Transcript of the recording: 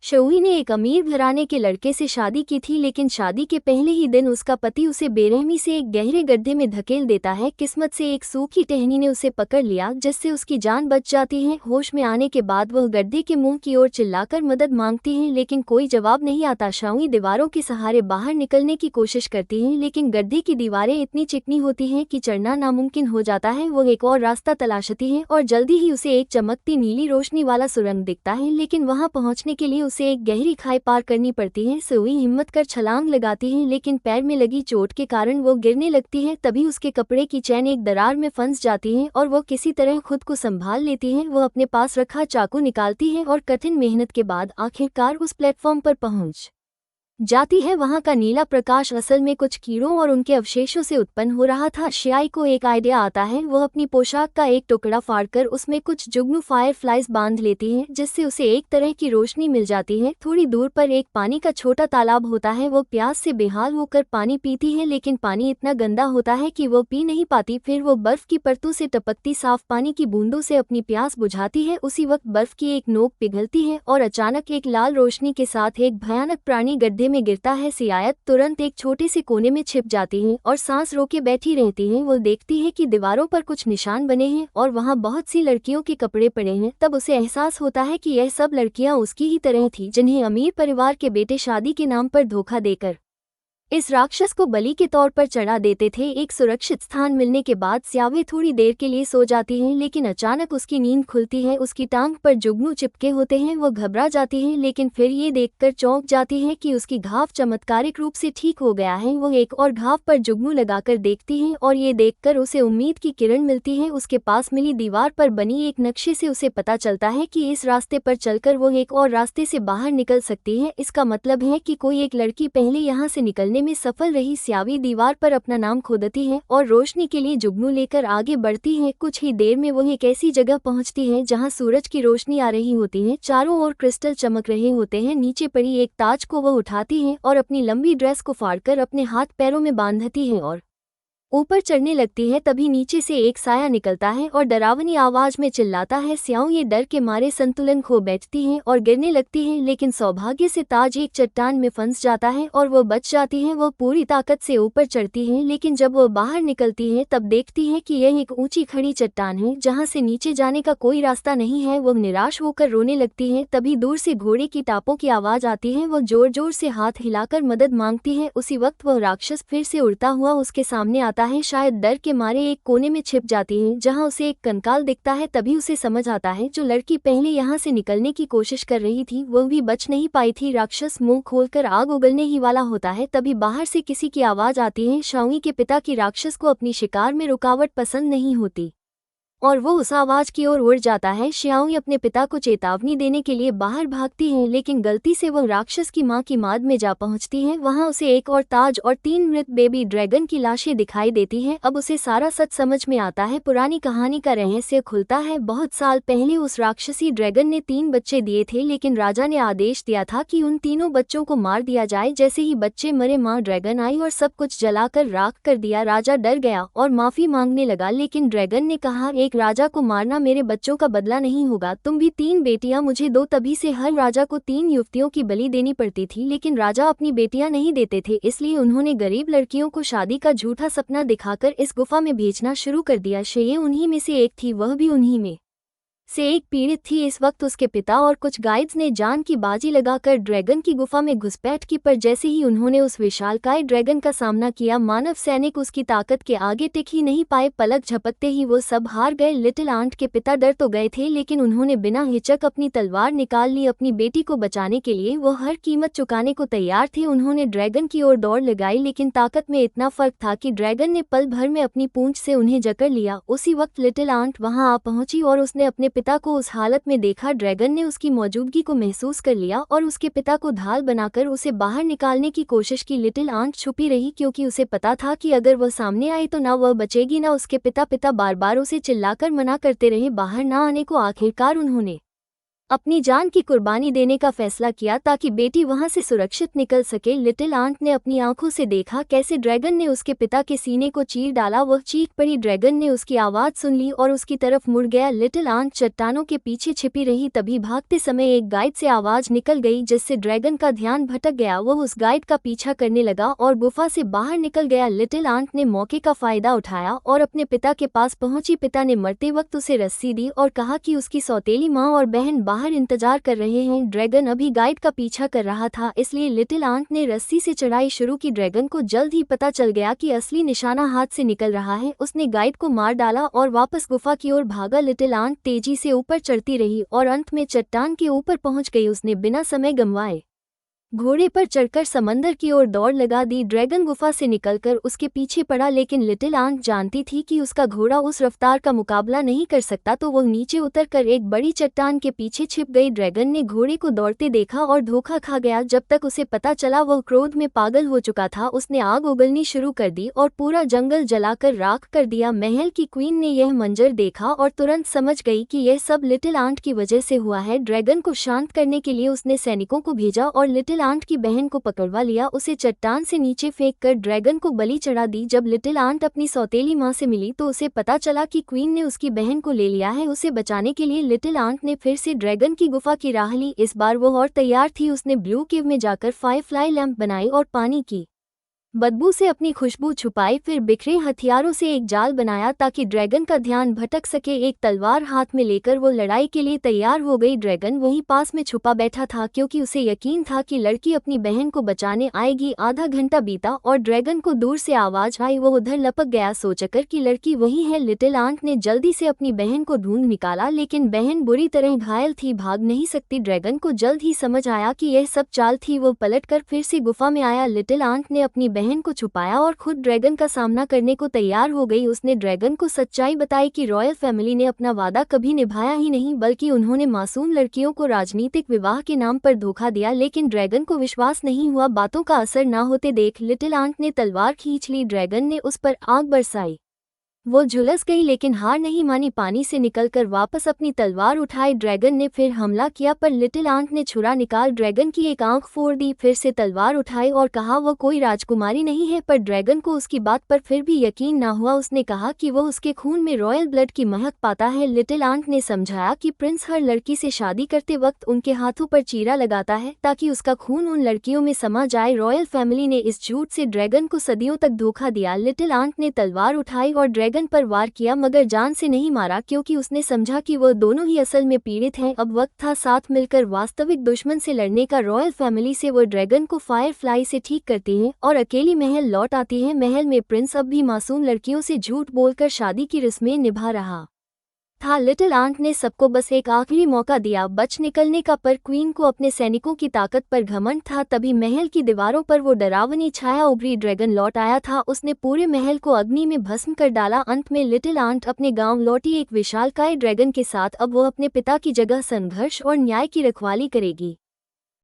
Showy ने एक अमीर घराने के लड़के से शादी की थी, लेकिन शादी के पहले ही दिन उसका पति उसे बेरहमी से एक गहरे गड्ढे में धकेल देता है। किस्मत से एक सूखी टहनी ने उसे पकड़ लिया, जिससे उसकी जान बच जाती है। होश में आने के बाद वह गड्ढे के मुंह की ओर चिल्लाकर मदद मांगती है, लेकिन कोई जवाब नहीं आता। शोई दीवारों के सहारे बाहर निकलने की कोशिश करती है, लेकिन गड्ढे की दीवारें इतनी चिकनी होती हैं कि चढ़ना नामुमकिन हो जाता है। वह एक और रास्ता तलाशती है और जल्दी ही उसे एक चमकती नीली रोशनी वाला सुरंग दिखता है, लेकिन वहां पहुंचने के लिए उसे एक गहरी खाई पार करनी पड़ती है। सोई हिम्मत कर छलांग लगाती है, लेकिन पैर में लगी चोट के कारण वो गिरने लगती है। तभी उसके कपड़े की चैन एक दरार में फंस जाती है और वो किसी तरह खुद को संभाल लेती है। वह अपने पास रखा चाकू निकालती है और कठिन मेहनत के बाद आखिरकार उस प्लेटफॉर्म पर पहुंच जाती है। वहां का नीला प्रकाश असल में कुछ कीड़ों और उनके अवशेषों से उत्पन्न हो रहा था। शियाई को एक आइडिया आता है। वह अपनी पोशाक का एक टुकड़ा फाड़कर उसमें कुछ जुगनू फायर फ्लाइज बांध लेती है, जिससे उसे एक तरह की रोशनी मिल जाती है। थोड़ी दूर पर एक पानी का छोटा तालाब होता है। वो प्यास से बेहाल होकर पानी पीती है, लेकिन पानी इतना गंदा होता है कि वो पी नहीं पाती। फिर वो बर्फ की परतों से टपकती साफ पानी की बूंदों से अपनी प्यास बुझाती है। उसी वक्त बर्फ की एक नोक पिघलती है और अचानक एक लाल रोशनी के साथ एक भयानक प्राणी गड्ढे में गिरता है। सियायत तुरंत एक छोटे से कोने में छिप जाती है और सांस रोके बैठी रहती है। वो देखती है कि दीवारों पर कुछ निशान बने हैं और वहां बहुत सी लड़कियों के कपड़े पड़े हैं। तब उसे एहसास होता है कि यह सब लड़कियां उसकी ही तरह थीं, जिन्हें अमीर परिवार के बेटे शादी के नाम पर धोखा देकर इस राक्षस को बलि के तौर पर चढ़ा देते थे। एक सुरक्षित स्थान मिलने के बाद स्यावे थोड़ी देर के लिए सो जाती है, लेकिन अचानक उसकी नींद खुलती है। उसकी टांग पर जुगनू चिपके होते हैं। वो घबरा जाती है, लेकिन फिर ये देखकर चौंक जाती है कि उसकी घाव चमत्कारिक रूप से ठीक हो गया है। वो एक और घाव पर जुगनू लगाकर देखती है और ये देखकर उसे उम्मीद की किरण मिलती है। उसके पास मिली दीवार पर बनी एक नक्शे से उसे पता चलता है कि इस रास्ते पर चलकर वो एक और रास्ते से बाहर निकल सकती है। इसका मतलब है कि कोई एक लड़की पहले यहाँ से निकलने में सफल रही। स्यावी दीवार पर अपना नाम खोदती है और रोशनी के लिए जुगनू लेकर आगे बढ़ती है। कुछ ही देर में वह एक ऐसी जगह पहुंचती है जहां सूरज की रोशनी आ रही होती है। चारों ओर क्रिस्टल चमक रहे होते हैं। नीचे पड़ी एक ताज को वह उठाती है और अपनी लंबी ड्रेस को फाड़कर अपने हाथ पैरों में बांधती है और ऊपर चढ़ने लगती है। तभी नीचे से एक साया निकलता है और डरावनी आवाज में चिल्लाता है। स्याऊ ये डर के मारे संतुलन खो बैठती है और गिरने लगती है, लेकिन सौभाग्य से ताज एक चट्टान में फंस जाता है और वो बच जाती है। वो पूरी ताकत से ऊपर चढ़ती है, लेकिन जब वो बाहर निकलती है तब देखती है कि यह एक ऊंची खड़ी चट्टान है जहां से नीचे जाने का कोई रास्ता नहीं है। वो निराश होकर रोने लगती है। तभी दूर से घोड़े की टापों की आवाज आती है। वो जोर जोर से हाथ हिलाकर मदद मांगती है। उसी वक्त वह राक्षस फिर से उड़ता हुआ उसके सामने आता है। शायद डर के मारे एक कोने में छिप जाती है जहां उसे एक कंकाल दिखता है। तभी उसे समझ आता है जो लड़की पहले यहां से निकलने की कोशिश कर रही थी वह भी बच नहीं पाई थी। राक्षस मुंह खोलकर आग उगलने ही वाला होता है। तभी बाहर से किसी की आवाज आती है। शाओई के पिता की राक्षस को अपनी शिकार में रुकावट पसंद नहीं होती और वो उस आवाज की ओर उड़ जाता है। श्याओई अपने पिता को चेतावनी देने के लिए बाहर भागती है, लेकिन गलती से वो राक्षस की मां की माद में जा पहुंचती है। वहां उसे एक और ताज और 3 मृत बेबी ड्रैगन की लाशें दिखाई देती हैं। अब उसे सारा सच समझ में आता है। पुरानी कहानी का रहस्य खुलता है। बहुत साल पहले उस राक्षसी ड्रैगन ने 3 बच्चे दिए थे, लेकिन राजा ने आदेश दिया था कि उन तीनों बच्चों को मार दिया जाए। जैसे ही बच्चे मरे मां ड्रैगन आई और सब कुछ जलाकर राख कर दिया। राजा डर गया और माफी मांगने लगा, लेकिन ड्रैगन ने कहा, एक राजा को मारना मेरे बच्चों का बदला नहीं होगा। तुम भी 3 बेटियां मुझे दो। तभी से हर राजा को 3 युवतियों की बलि देनी पड़ती थी, लेकिन राजा अपनी बेटियां नहीं देते थे, इसलिए उन्होंने गरीब लड़कियों को शादी का झूठा सपना दिखाकर इस गुफा में भेजना शुरू कर दिया। शेये उन्हीं में से एक थी, वह भी उन्हीं में से एक पीड़ित थी। इस वक्त उसके पिता और कुछ गाइड्स ने जान की बाजी लगाकर ड्रैगन की गुफा में घुसपैठ की, पर जैसे ही उन्होंने उस विशालकाय ड्रैगन का सामना किया, मानव सैनिक उसकी ताकत के आगे टिक ही नहीं पाए। पलक झपकते ही वो सब हार गए। लिटिल आंट के पिता डर तो गए थे, लेकिन उन्होंने बिना हिचक अपनी तलवार निकाल ली। अपनी बेटी को बचाने के लिए वो हर कीमत चुकाने को तैयार थे। उन्होंने ड्रैगन की ओर दौड़ लगाई, लेकिन ताकत में इतना फर्क था कि ड्रैगन ने पल भर में अपनी पूंछ से उन्हें जकड़ लिया। उसी वक्त लिटिल आंट वहां आ पहुंची और उसने अपने पिता को उस हालत में देखा। ड्रैगन ने उसकी मौजूदगी को महसूस कर लिया और उसके पिता को ढाल बनाकर उसे बाहर निकालने की कोशिश की। लिटिल आंट छुपी रही, क्योंकि उसे पता था कि अगर वह सामने आई तो ना वह बचेगी ना उसके पिता। बार बार उसे चिल्लाकर मना करते रहे बाहर ना आने को। आखिरकार उन्होंने अपनी जान की कुर्बानी देने का फैसला किया ताकि बेटी वहां से सुरक्षित निकल सके। लिटिल आंट ने अपनी आंखों से देखा कैसे ड्रैगन ने उसके पिता के सीने को चीर डाला। वह चीख पड़ी। ड्रैगन ने उसकी आवाज सुन ली और उसकी तरफ मुड़ गया। लिटिल आंट चट्टानों के पीछे छिपी रही। तभी भागते समय एक गाइड से आवाज निकल गई जिससे ड्रैगन का ध्यान भटक गया। वह उस गाइड का पीछा करने लगा और गुफा से बाहर निकल गया। लिटिल आंट ने मौके का फायदा उठाया और अपने पिता के पास पहुंची। पिता ने मरते वक्त उसे रस्सी दी और कहा कि उसकी सौतेली माँ और बहन बाहर इंतजार कर रहे हैं। ड्रैगन अभी गाइड का पीछा कर रहा था, इसलिए लिटिल आंट ने रस्सी से चढ़ाई शुरू की। ड्रैगन को जल्द ही पता चल गया कि असली निशाना हाथ से निकल रहा है। उसने गाइड को मार डाला और वापस गुफा की ओर भागा। लिटिल आंट तेजी से ऊपर चढ़ती रही और अंत में चट्टान के ऊपर पहुंच गई। उसने बिना समय गंवाए घोड़े पर चढ़कर समंदर की ओर दौड़ लगा दी। ड्रैगन गुफा से निकलकर उसके पीछे पड़ा, लेकिन लिटिल आंट जानती थी कि उसका घोड़ा उस रफ्तार का मुकाबला नहीं कर सकता, तो वह नीचे उतरकर एक बड़ी चट्टान के पीछे छिप गई। ड्रैगन ने घोड़े को दौड़ते देखा और धोखा खा गया। जब तक उसे पता चला वह क्रोध में पागल हो चुका था। उसने आग उगलनी शुरू कर दी और पूरा जंगल जलाकर राख कर दिया। महल की क्वीन ने यह मंजर देखा और तुरंत समझ गई कि यह सब लिटिल आंट की वजह से हुआ है। ड्रैगन को शांत करने के लिए उसने सैनिकों को भेजा और लिटिल आंट की बहन को पकड़वा लिया। उसे चट्टान से नीचे फेंक कर ड्रैगन को बलि चढ़ा दी। जब लिटिल आंट अपनी सौतेली माँ से मिली तो उसे पता चला कि क्वीन ने उसकी बहन को ले लिया है। उसे बचाने के लिए लिटिल आंट ने फिर से ड्रैगन की गुफा की राह ली। इस बार वो और तैयार थी। उसने ब्लू केव में जाकर फायरफ्लाई लैंप बनाई और पानी की बदबू से अपनी खुशबू छुपाई। फिर बिखरे हथियारों से एक जाल बनाया ताकि ड्रैगन का ध्यान भटक सके। एक तलवार हाथ में लेकर वो लड़ाई के लिए तैयार हो गई। ड्रैगन वहीं पास में छुपा बैठा था क्योंकि उसे यकीन था कि लड़की अपनी बहन को बचाने आएगी। आधा घंटा बीता और ड्रैगन को दूर से आवाज आई। वो उधर लपक गया सोचकर कि लड़की वही है। लिटिल आंट ने जल्दी से अपनी बहन को ढूंढ निकाला, लेकिन बहन बुरी तरह घायल थी, भाग नहीं सकती। ड्रैगन को जल्द ही समझ आया कि यह सब चाल थी। वो पलटकर फिर से गुफा में आया। लिटिल आंट ने अपनी बहन को छुपाया और खुद ड्रैगन का सामना करने को तैयार हो गई। उसने ड्रैगन को सच्चाई बताई कि रॉयल फैमिली ने अपना वादा कभी निभाया ही नहीं, बल्कि उन्होंने मासूम लड़कियों को राजनीतिक विवाह के नाम पर धोखा दिया। लेकिन ड्रैगन को विश्वास नहीं हुआ। बातों का असर न होते देख लिटिल आंट ने तलवार खींच ली। ड्रैगन ने उस पर आग बरसाई। वो झुलस गई लेकिन हार नहीं मानी। पानी से निकलकर वापस अपनी तलवार उठाई। ड्रैगन ने फिर हमला किया, पर लिटिल आंट ने छुरा निकाल ड्रैगन की एक आंख फोड़ दी। फिर से तलवार उठाई और कहा वो कोई राजकुमारी नहीं है, पर ड्रैगन को उसकी बात पर फिर भी यकीन ना हुआ। उसने कहा कि वो उसके खून में रॉयल ब्लड की महक पाता है। लिटिल आंट ने समझाया कि प्रिंस हर लड़की से शादी करते वक्त उनके हाथों पर चीरा लगाता है ताकि उसका खून उन लड़कियों में समा जाए। रॉयल फैमिली ने इस झूठ से ड्रैगन को सदियों तक धोखा दिया। लिटिल आंट ने तलवार उठाई और ड्रैगन पर वार किया, मगर जान से नहीं मारा क्योंकि उसने समझा कि वो दोनों ही असल में पीड़ित हैं। अब वक्त था साथ मिलकर वास्तविक दुश्मन से लड़ने का। रॉयल फैमिली से वो ड्रैगन को फायरफ्लाई से ठीक करती हैं और अकेली महल लौट आती है। महल में प्रिंस अब भी मासूम लड़कियों से झूठ बोलकर शादी की रस्में निभा रहा था। लिटिल आंट ने सबको बस एक आखिरी मौका दिया बच निकलने का, पर क्वीन को अपने सैनिकों की ताकत पर घमंड था। तभी महल की दीवारों पर वो डरावनी छाया उभरी। ड्रैगन लौट आया था। उसने पूरे महल को अग्नि में भस्म कर डाला। अंत में लिटिल आंट अपने गांव लौटी एक विशालकाय ड्रैगन के साथ। अब वो अपने पिता की जगह संघर्ष और न्याय की रखवाली करेगी।